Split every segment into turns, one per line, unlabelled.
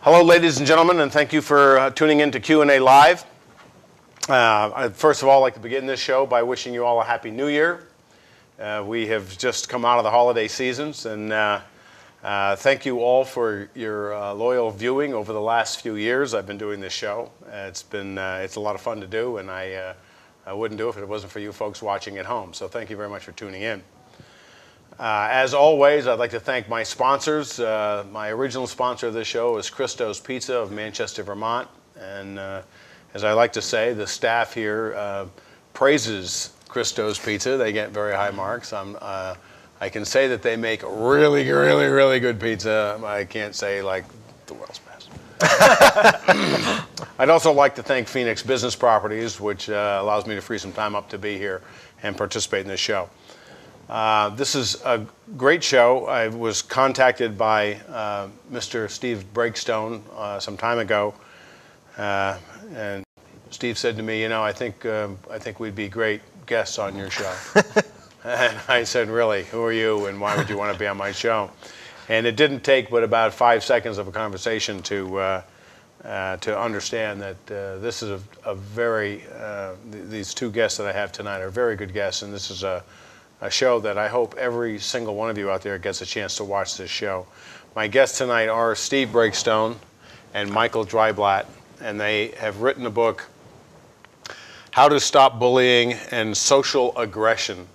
Hello, ladies and gentlemen, and thank you for tuning in to Q&A Live. I'd first of all like to begin this show by wishing you all a Happy New Year. We have just come out of the holiday seasons, and thank you all for your loyal viewing over the last few years. I've been doing this show. It's a lot of fun to do, and I wouldn't do it if it wasn't for you folks watching at home. So thank you very much for tuning in. As always, I'd like to thank my sponsors. My original sponsor of this show is Christo's Pizza of Manchester, Vermont. And as I like to say, the staff here praises Christo's Pizza. They get very high marks. I can say that they make really good pizza. I can't say like the world's best. I'd also like to thank Phoenix Business Properties, which allows me to free some time up to be here and participate in this show. This is a great show. I was contacted by Mr. Steve Breakstone some time ago, and Steve said to me, you know, I think we'd be great guests on your show. And I said, really, who are you and why would you want to be on my show? And it didn't take but about 5 seconds of a conversation to understand that this is these two guests that I have tonight are very good guests, and this is a show that I hope every single one of you out there gets a chance to watch this show. My guests tonight are Steve Breakstone and Michael Dreiblatt, and they have written a book, How to Stop Bullying and Social Aggression.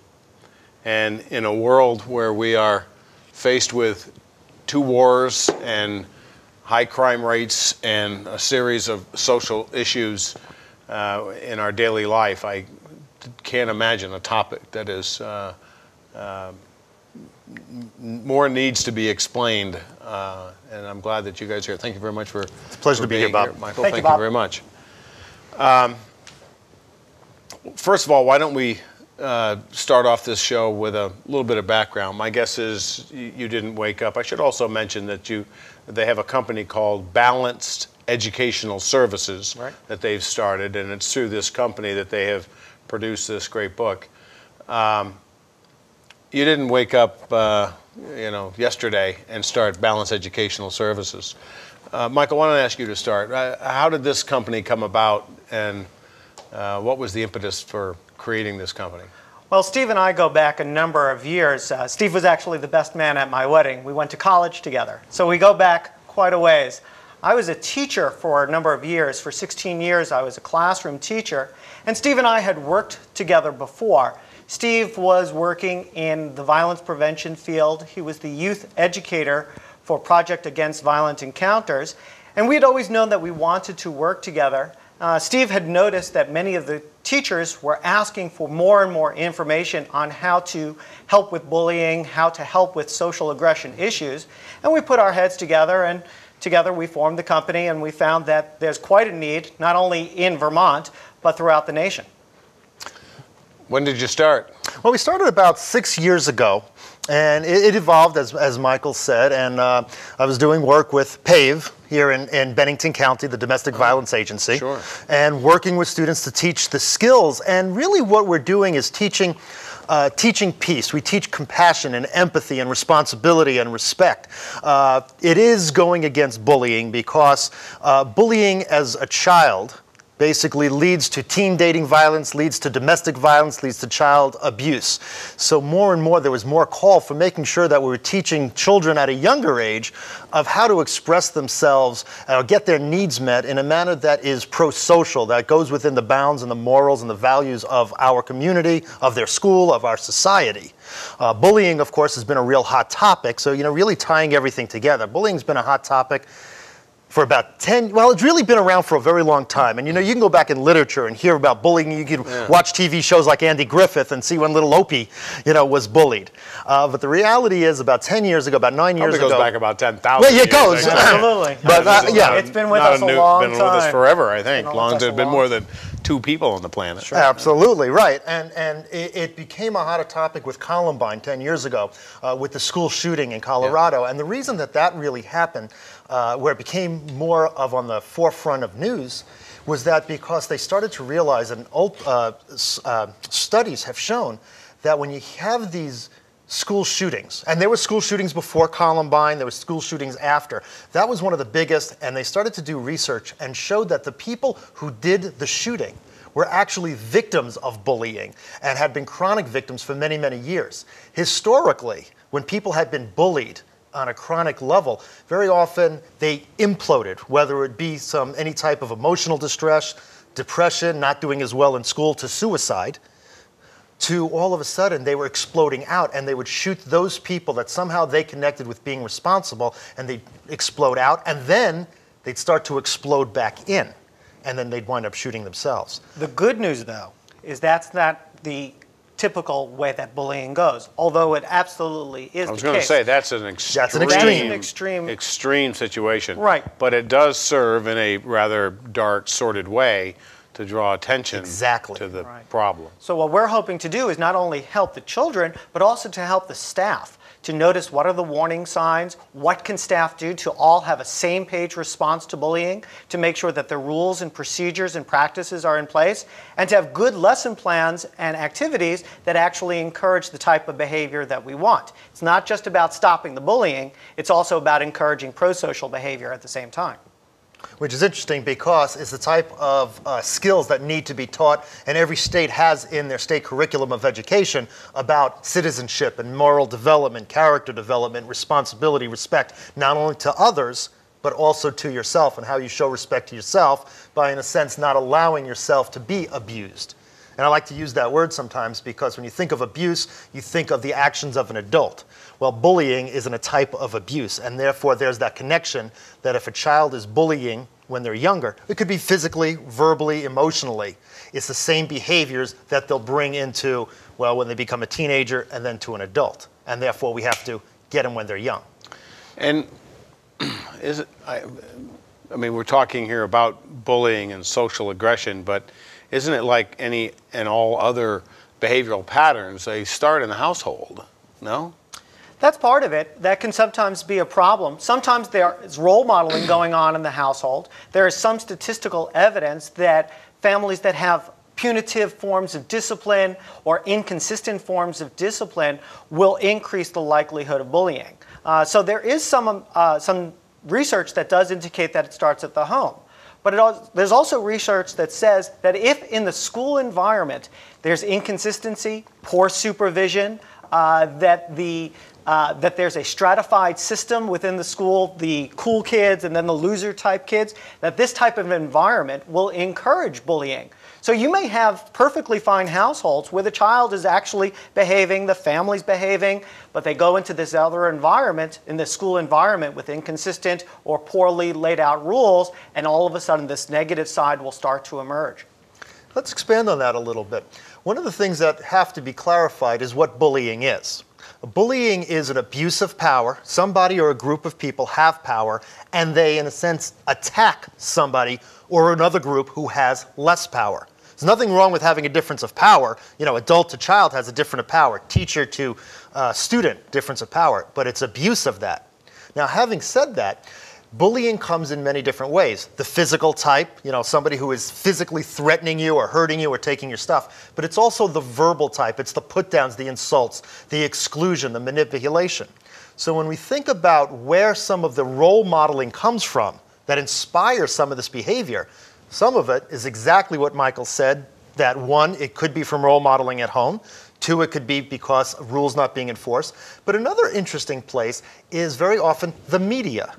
And in a world where we are faced with 2 wars and high crime rates and a series of social issues in our daily life, I can't imagine a topic that is more needs to be be and I'm glad that you guys are here. Thank you very much for
it's a pleasure to be here, Bob.
Michael, thank you very much. First of all, why don't we start off this show with a little bit of background. My guess is you didn't wake up. I should also mention that they have a company called Balanced Educational Services that they've started, and it's through this company that they have produced this great book. You didn't wake up, yesterday and start Balanced Educational Services. Michael, why don't I ask you to start? How did this company come about, and what was the impetus for creating this company?
Well, Steve and I go back a number of years. Steve was actually the best man at my wedding. We went to college together, so we go back quite a ways. I was a teacher for a number of years. For 16 years, I was a classroom teacher. And Steve and I had worked together before. Steve was working in the violence prevention field. He was the youth educator for Project Against Violent Encounters. And we had always known that we wanted to work together. Steve had noticed that many of the teachers were asking for more and more information on how to help with bullying, how to help with social aggression issues. And we put our heads together, and together we formed the company, and we found that there's quite a need, not only in Vermont, but throughout the nation.
When did you start?
Well, we started about 6 years ago, and it evolved, as Michael said, and I was doing work with PAVE here in Bennington County, the Domestic Violence Agency, and working with students to teach the skills. And really what we're doing is teaching peace. We teach compassion and empathy and responsibility and respect. It is going against bullying because bullying as a child basically leads to teen dating violence, leads to domestic violence, leads to child abuse. So more and more there was more call for making sure that we were teaching children at a younger age of how to express themselves or get their needs met in a manner that is pro-social, that goes within the bounds and the morals and the values of our community, of their school, of our society. Bullying, of course, has been a real hot topic, so really tying everything together. Bullying's been a hot topic for about it's really been around for a very long time. And you can go back in literature and hear about bullying. You can watch TV shows like Andy Griffith and see when little Opie, was bullied. But the reality is about 10 years ago, about 9 years ago.
It goes back about 10,000
years. Well, it goes.
Absolutely.
But
it's been with us a long time.
It's been with us forever, I think. Long as it's been more than two people on the planet.
Sure. Absolutely, right. And it became a hotter topic with Columbine 10 years ago with the school shooting in Colorado. Yeah. And the reason that really happened, where it became more of on the forefront of news, was that because they started to realize, and studies have shown, that when you have these school shootings, and there were school shootings before Columbine, there were school shootings after. That was one of the biggest, and they started to do research and showed that the people who did the shooting were actually victims of bullying and had been chronic victims for many, many years. Historically, when people had been bullied on a chronic level, very often they imploded, whether it be any type of emotional distress, depression, not doing as well in school, to suicide, to all of a sudden they were exploding out, and they would shoot those people that somehow they connected with being responsible, and they'd explode out, and then they'd start to explode back in, and then they'd wind up shooting themselves.
The good news, though, is that's not the typical way that bullying goes, although it absolutely is the case.
I was going to say that's an extreme situation.
Right.
But it does serve in a rather dark, sordid way to draw attention to the problem.
So what we're hoping to do is not only help the children, but also to help the staff to notice what are the warning signs, what can staff do to all have a same-page response to bullying, to make sure that the rules and procedures and practices are in place, and to have good lesson plans and activities that actually encourage the type of behavior that we want. It's not just about stopping the bullying, it's also about encouraging pro-social behavior at the same time.
Which is interesting because it's the type of skills that need to be taught, and every state has in their state curriculum of education about citizenship and moral development, character development, responsibility, respect, not only to others, but also to yourself, and how you show respect to yourself by, in a sense, not allowing yourself to be abused. And I like to use that word sometimes because when you think of abuse, you think of the actions of an adult. Well, bullying isn't a type of abuse, and therefore there's that connection that if a child is bullying when they're younger, it could be physically, verbally, emotionally. It's the same behaviors that they'll bring into, well, when they become a teenager and then to an adult. And therefore we have to get them when they're young.
And I mean, we're talking here about bullying and social aggression, but isn't it like any and all other behavioral patterns? They start in the household, no?
That's part of it. That can sometimes be a problem. Sometimes there is role modeling going on in the household. There is some statistical evidence that families that have punitive forms of discipline or inconsistent forms of discipline will increase the likelihood of bullying. So there is some research that does indicate that it starts at the home. But there's also research that says that if in the school environment there's inconsistency, poor supervision, that there's a stratified system within the school, the cool kids and then the loser type kids, that this type of environment will encourage bullying. So you may have perfectly fine households where the child is actually behaving, the family's behaving, but they go into this other environment, in the school environment, with inconsistent or poorly laid out rules, and all of a sudden this negative side will start to emerge.
Let's expand on that a little bit. One of the things that have to be clarified is what bullying is. Bullying is an abuse of power. Somebody or a group of people have power, and they, in a sense, attack somebody or another group who has less power. There's nothing wrong with having a difference of power. You know, adult to child has a difference of power. Teacher to student, difference of power. But it's abuse of that. Now, having said that, bullying comes in many different ways. The physical type, you know, somebody who is physically threatening you or hurting you or taking your stuff. But it's also the verbal type. It's the put-downs, the insults, the exclusion, the manipulation. So when we think about where some of the role modeling comes from that inspires some of this behavior, some of it is exactly what Michael said, that one, it could be from role modeling at home. Two, it could be because rules not being enforced. But another interesting place is very often the media.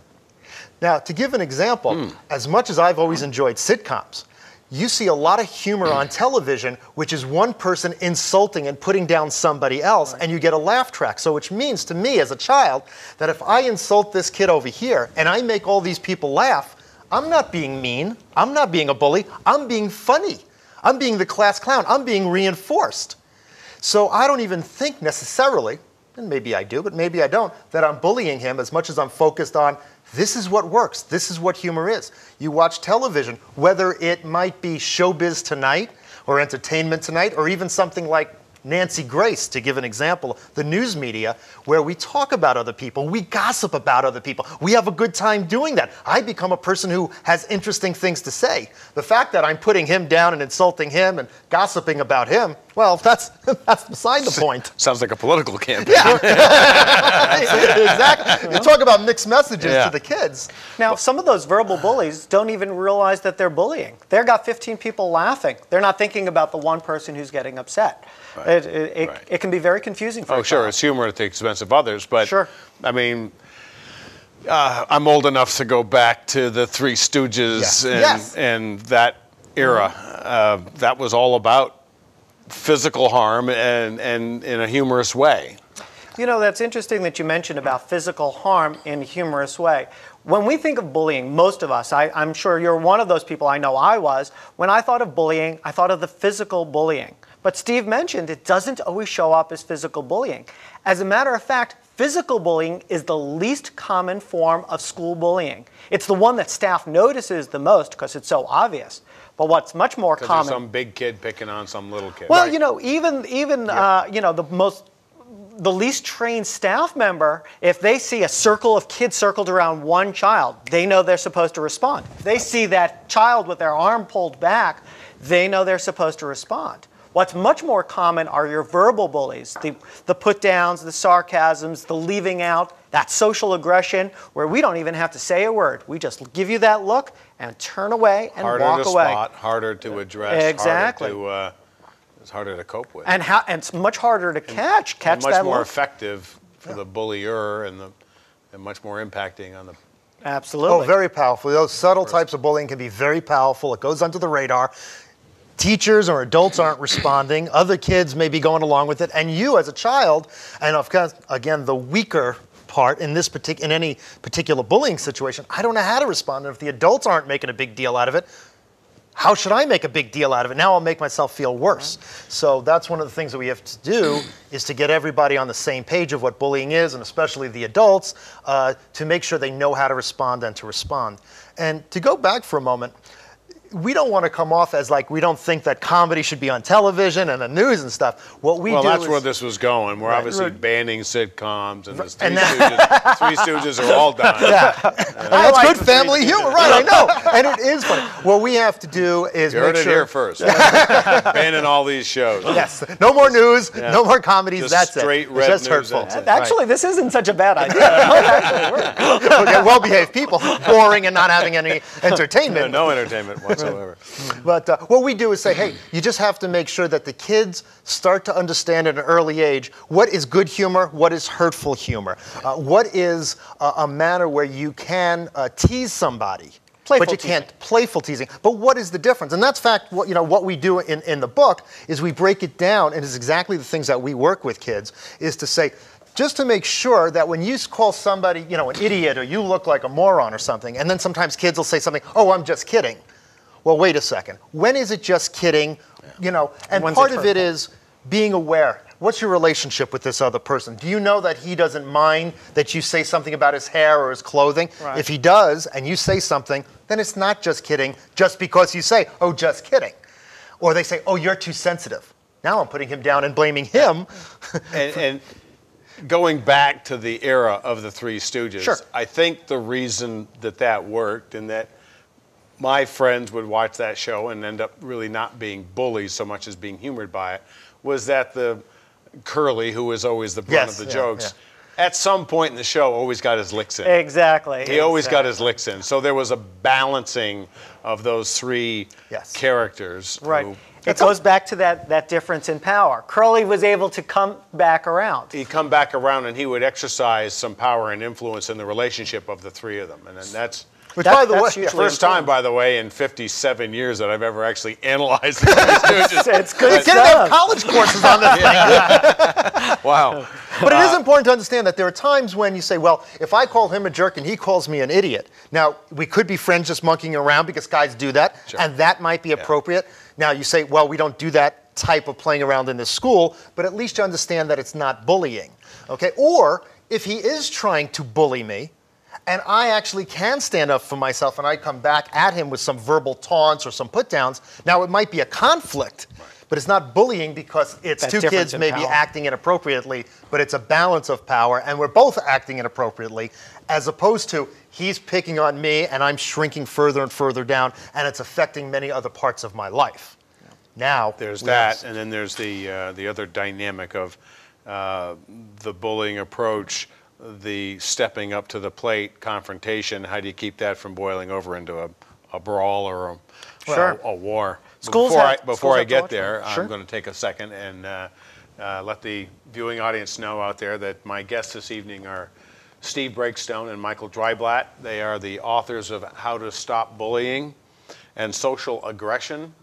Now, to give an example, as much as I've always enjoyed sitcoms, you see a lot of humor on television, which is one person insulting and putting down somebody else, and you get a laugh track. So which means to me as a child that if I insult this kid over here and I make all these people laugh, I'm not being mean, I'm not being a bully, I'm being funny. I'm being the class clown, I'm being reinforced. So I don't even think necessarily and maybe I do, but maybe I don't, that I'm bullying him as much as I'm focused on this is what works, this is what humor is. You watch television, whether it might be Showbiz Tonight or Entertainment Tonight or even something like Nancy Grace, to give an example, the news media, where we talk about other people, we gossip about other people, we have a good time doing that. I become a person who has interesting things to say. The fact that I'm putting him down and insulting him and gossiping about him, well, that's beside the point.
Sounds like a political campaign.
Yeah. Exactly. You talk about mixed messages to the kids.
Now, some of those verbal bullies don't even realize that they're bullying. They've got 15 people laughing. They're not thinking about the one person who's getting upset. Right. It can be very confusing for a
Oh, sure.
child.
It's humor at the expense of others. But,
Sure.
I mean, I'm old enough to go back to the Three Stooges and that era. That was all about physical harm and in a humorous way.
You know, that's interesting that you mentioned about physical harm in a humorous way. When we think of bullying, most of us, I'm sure you're one of those people, I know I was, when I thought of bullying, I thought of the physical bullying. But Steve mentioned it doesn't always show up as physical bullying. As a matter of fact, physical bullying is the least common form of school bullying. It's the one that staff notices the most because it's so obvious. But what's much more common...
Because there's some big kid picking on some little kid.
Well, you know, even you know, the least trained staff member, if they see a circle of kids circled around one child, they know they're supposed to respond. If they see that child with their arm pulled back, they know they're supposed to respond. What's much more common are your verbal bullies, the put-downs, the sarcasms, the leaving out, that social aggression, where we don't even have to say a word. We just give you that look and turn away and walk away.
Harder to spot, harder to address,
exactly.
it's harder to cope with.
And it's much harder to catch
and much
that
more
look.
effective for the bullier and much more impacting on the...
Absolutely.
Oh, very powerful. Those subtle types of bullying can be very powerful. It goes under the radar. Teachers or adults aren't responding. Other kids may be going along with it. And you as a child, and of course, again, the weaker part in any particular bullying situation, I don't know how to respond. And if the adults aren't making a big deal out of it, how should I make a big deal out of it? Now I'll make myself feel worse. So that's one of the things that we have to do is to get everybody on the same page of what bullying is, and especially the adults, to make sure they know how to respond and to respond. And to go back for a moment, we don't want to come off as like we don't think that comedy should be on television and the news and stuff. What we do
that's
is,
where this was going. We're obviously banning sitcoms, and the
and
Three Stooges are all done.
That's good family humor, right? I know, and it is funny. What we have to do is
You
make
heard it
sure.
here first. Banning all these shows.
Yes, no more news, no more comedies.
Just
that's
straight
it.
red
It's just
news,
hurtful.
that's it.
Actually, this isn't such a bad idea. It might actually work.
Okay, well-behaved people, boring and not having any entertainment.
No entertainment whatsoever.
But what we do is say, hey, you just have to make sure that the kids start to understand at an early age what is good humor, what is hurtful humor, what is a manner where you can tease somebody.
Playful
but you can't playful teasing. But what is the difference? And that's fact. What we do in the book is we break it down, and it's exactly the things that we work with kids. Is to say, just to make sure that when you call somebody, an idiot, or you look like a moron or something, and then sometimes kids will say something, oh, I'm just kidding. Well, wait a second. When is it just kidding? And part of it is being aware. What's your relationship with this other person? Do you know that he doesn't mind that you say something about his hair or his clothing?
Right.
If he does, and you say something, then it's not just kidding, just because you say, oh, just kidding. Or they say, oh, you're too sensitive. Now I'm putting him down and blaming him.
And going back to the era of the Three Stooges,
Sure.
I think the reason that worked and that my friends would watch that show and end up really not being bullies so much as being humored by it was that the Curly, who was always the brunt of the jokes, at some point in the show always got his licks in.
Exactly.
He always got his licks in. So there was a balancing of those three characters.
Right. It goes back to that difference in power. Curly was able to come back around.
He'd come back around and he would exercise some power and influence in the relationship of the three of them. And then that's...
Which, by the way,
first time, by the way, in 57 years that I've ever actually analyzed the Three Stooges.
It's good stuff.
They didn't have college courses on this thing.
Wow.
But it is important to understand that there are times when you say, well, if I call him a jerk and he calls me an idiot. Now, we could be friends just monkeying around because guys do that, and that might be appropriate. Now, you say, well, we don't do that type of playing around in this school, but at least you understand that it's not bullying, okay? Or if he is trying to bully me, and I actually can stand up for myself and I come back at him with some verbal taunts or some put downs, now it might be a conflict, but it's not bullying because it's
That
two
difference
kids
in
maybe
power.
acting inappropriately, but it's a balance of power and we're both acting inappropriately, as opposed to he's picking on me and I'm shrinking further and further down and it's affecting many other parts of my life. Now
There's
we
that,
have-
and then there's the other dynamic of the bullying approach, the stepping up to the plate confrontation. How do you keep that from boiling over into a brawl or a war?
Schools
Before
have-
before
schools
I
have to
get
watch
there,
them. Sure.
I'm going to take a second and let the viewing audience know out there that my guests this evening are Steve Breakstone and Michael Dreiblatt. They are the authors of How to Stop Bullying and Social Aggression.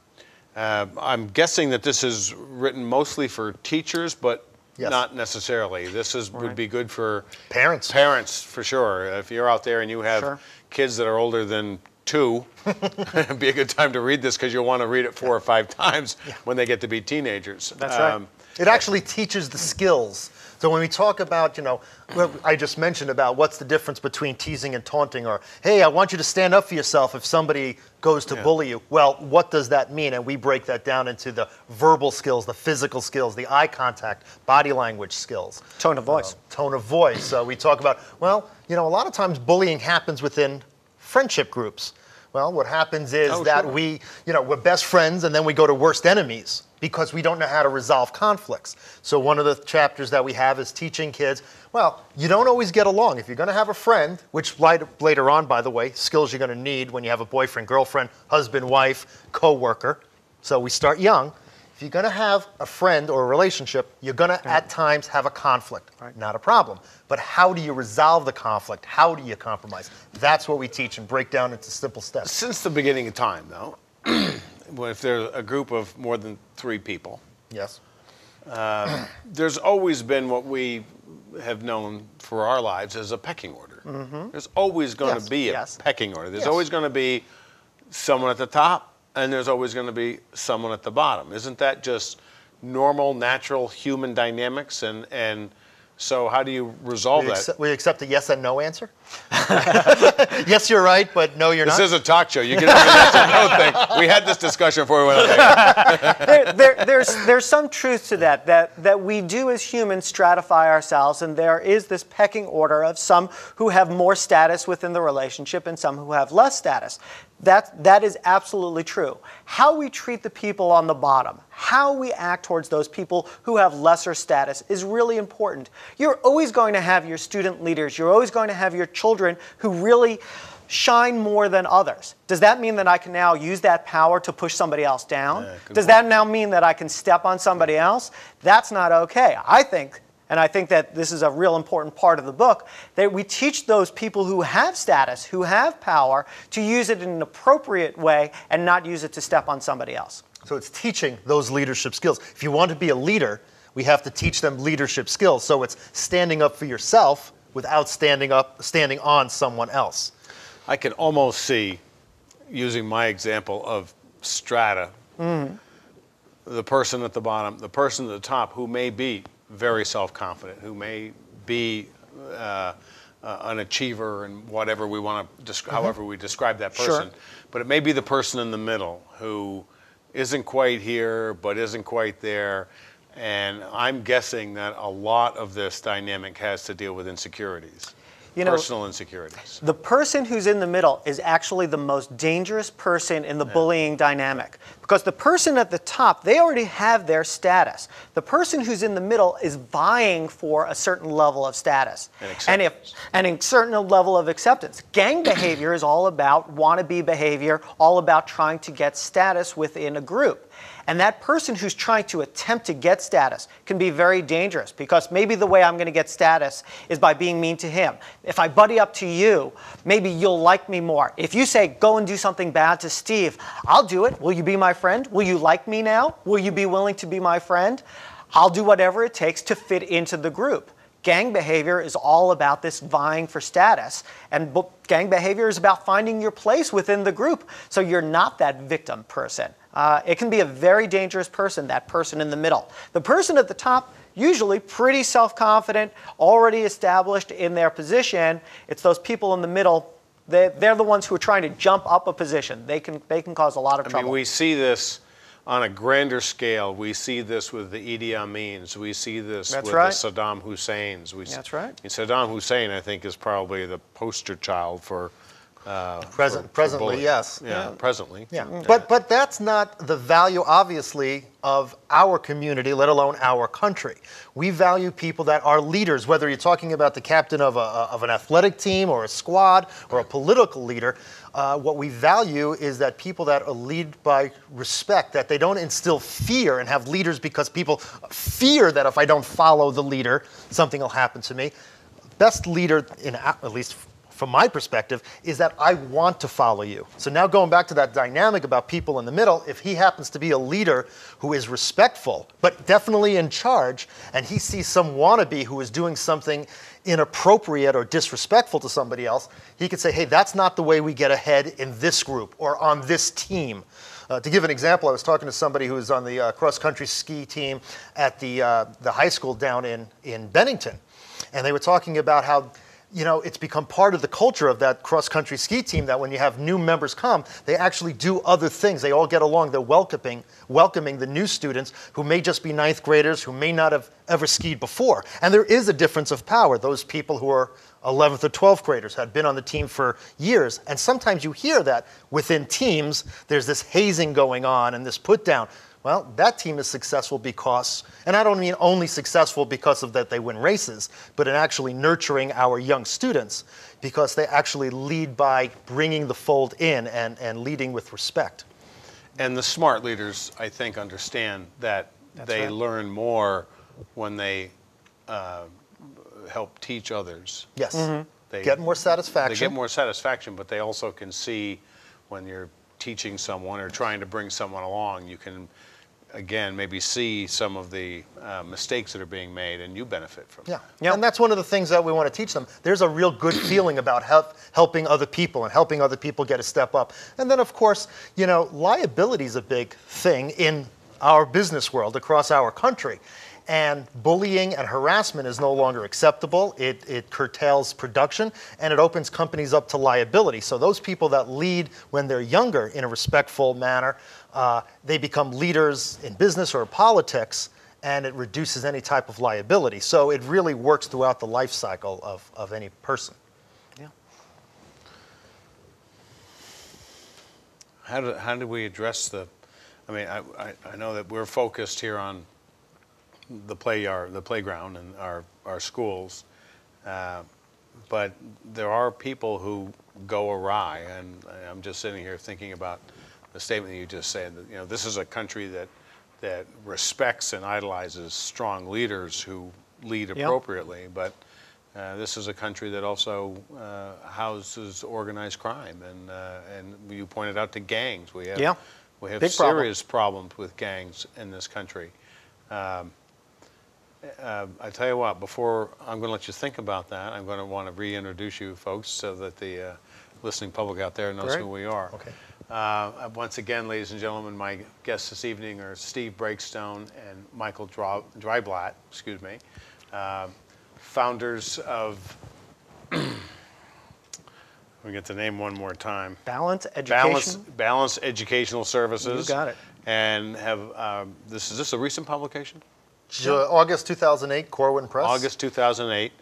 I'm guessing that this is written mostly for teachers, but
Yes.
not necessarily. This would be good for
Parents.
Parents, for sure. If you're out there and you have
Sure.
kids that are older than 2, it'd be a good time to read this because you'll want to read it 4 or 5 times when they get to be teenagers.
That's right.
It actually teaches the skills. So when we talk about, what I just mentioned about what's the difference between teasing and taunting, or, hey, I want you to stand up for yourself if somebody goes to bully you. Well, what does that mean? And we break that down into the verbal skills, the physical skills, the eye contact, body language skills.
Tone of voice.
Tone of voice. So we talk about, well, a lot of times bullying happens within friendship groups. Well, what happens is that
sure.
we're best friends and then we go to worst enemies because we don't know how to resolve conflicts. So one of the chapters that we have is teaching kids, well, you don't always get along. If you're going to have a friend, which later on, by the way, skills you're going to need when you have a boyfriend, girlfriend, husband, wife, co-worker. So we start young. If you're going to have a friend or a relationship, you're going to at times have a conflict.
Right.
Not a problem. But how do you resolve the conflict? How do you compromise? That's what we teach and break down into simple steps.
Since the beginning of time, though, if there's a group of more than 3 people,
Yes.
there's always been what we have known for our lives as a pecking order. There's always going
Yes.
to be a
Yes.
pecking order. There's
Yes.
always going to be someone at the top, and there's always going to be someone at the bottom. Isn't that just normal, natural human dynamics? And so how do you resolve that?
We accept a yes and no answer? Yes, you're right, but no, you're
This
not.
is a talk show. You can have a yes or no thing. We had this discussion before we went on there.
There's some truth to that we do as humans stratify ourselves, and there is this pecking order of some who have more status within the relationship and some who have less status. That is absolutely true. How we treat the people on the bottom, how we act towards those people who have lesser status is really important. You're always going to have your student leaders, you're always going to have your children who really shine more than others. Does that mean that I can now use that power to push somebody else down? Does that now mean that I can step on somebody else? That's not okay. I think that this is a real important part of the book, that we teach those people who have status, who have power, to use it in an appropriate way and not use it to step on somebody else.
So it's teaching those leadership skills. If you want to be a leader, we have to teach them leadership skills. So it's standing up for yourself without standing on someone else.
I can almost see, using my example of strata, the person at the bottom, the person at the top who may be very self-confident, who may be an achiever and whatever we want to, however we describe that person.
Sure.
But it may be the person in the middle who isn't quite here but isn't quite there. And I'm guessing that a lot of this dynamic has to deal with insecurities. Personal insecurities.
The person who's in the middle is actually the most dangerous person in the bullying dynamic. Because the person at the top, they already have their status. The person who's in the middle is vying for a certain level of status. And a certain level of acceptance. Gang behavior is all about wannabe behavior, all about trying to get status within a group. And that person who's trying to attempt to get status can be very dangerous, because maybe the way I'm going to get status is by being mean to him. If I buddy up to you, maybe you'll like me more. If you say, go and do something bad to Steve, I'll do it. Will you be my friend? Will you like me now? Will you be willing to be my friend? I'll do whatever it takes to fit into the group. Gang behavior is all about this vying for status, and gang behavior is about finding your place within the group, so you're not that victim person. it can be a very dangerous person, that person in the middle. The person at the top, usually pretty self-confident, already established in their position. It's those people in the middle, they're the ones who are trying to jump up a position. They can cause a lot of trouble.
I mean, we see this on a grander scale. We see this with the Idi Amins. We see this with the Saddam Husseins.
That's right.
Saddam Hussein, I think, is probably the poster child for
presently, yes.
Yeah, presently.
Yeah. But that's not the value, obviously, of our community, let alone our country. We value people that are leaders, whether you're talking about the captain of an athletic team or a squad or a political leader. What we value is that people that are lead by respect, that they don't instill fear and have leaders because people fear that if I don't follow the leader, something will happen to me. Best leader, at least from my perspective, is that I want to follow you. So now going back to that dynamic about people in the middle, if he happens to be a leader who is respectful, but definitely in charge, and he sees some wannabe who is doing something inappropriate or disrespectful to somebody else, he could say, hey, that's not the way we get ahead in this group or on this team. To give an example, I was talking to somebody who was on the cross-country ski team at the high school down in Bennington, and they were talking about how it's become part of the culture of that cross-country ski team that when you have new members come, they actually do other things. They all get along. They're welcoming the new students who may just be ninth graders, who may not have ever skied before. And there is a difference of power. Those people who are 11th or 12th graders had been on the team for years. And sometimes you hear that within teams, there's this hazing going on and this put down. Well, that team is successful because, and I don't mean only successful because of that they win races, but in actually nurturing our young students because they actually lead by bringing the fold in and leading with respect.
And the smart leaders, I think, understand that they learn more when they help teach others.
Yes. They get more satisfaction.
They get more satisfaction, but they also can see when you're teaching someone or trying to bring someone along, you can again, maybe see some of the mistakes that are being made, and you benefit from
that.
Yeah,
and that's one of the things that we want to teach them. There's a real good feeling about helping other people and helping other people get a step up. And then, of course, liability is a big thing in our business world across our country. And bullying and harassment is no longer acceptable. It curtails production, and it opens companies up to liability. So those people that lead when they're younger in a respectful manner, they become leaders in business or politics, and it reduces any type of liability. So it really works throughout the life cycle of any person.
Yeah.
How do we address I mean, I know that we're focused here on the playground and our schools, but there are people who go awry, and I'm just sitting here thinking about the statement that you just said, that this is a country that respects and idolizes strong leaders who lead appropriately, but this is a country that also houses organized crime, and you pointed out the gangs. We have
Big
serious problems with gangs in this country. I tell you what, before I'm going to let you think about that, I'm going to want to reintroduce you folks so that the listening public out there knows who we are.
Okay.
Once again, ladies and gentlemen, my guests this evening are Steve Breakstone and Michael Dreiblatt, founders of, let me get the name one more time.
Balance Education.
Balance Educational Services.
You got it.
And have, is this a recent publication?
August 2008, Corwin Press.
August 2008,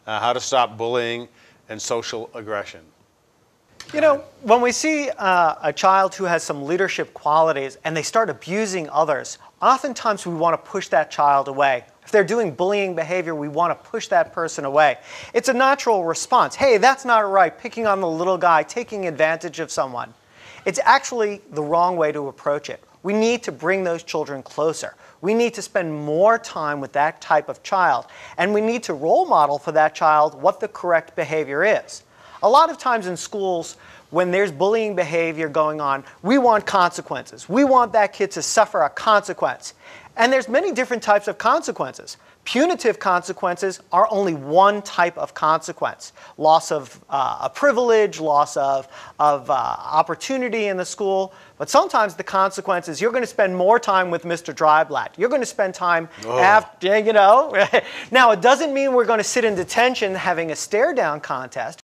How to Stop Bullying and Social Aggression.
When we see a child who has some leadership qualities and they start abusing others, oftentimes we want to push that child away. If they're doing bullying behavior, we want to push that person away. It's a natural response. Hey, that's not right, picking on the little guy, taking advantage of someone. It's actually the wrong way to approach it. We need to bring those children closer. We need to spend more time with that type of child, and we need to role model for that child what the correct behavior is. A lot of times in schools, when there's bullying behavior going on, we want consequences. We want that kid to suffer a consequence. And there's many different types of consequences. Punitive consequences are only one type of consequence. Loss of a privilege, loss of opportunity in the school. But sometimes the consequence is you're going to spend more time with Mr. Dreiblatt. You're going to spend time after, you know. Now, it doesn't mean we're going to sit in detention having a stare-down contest.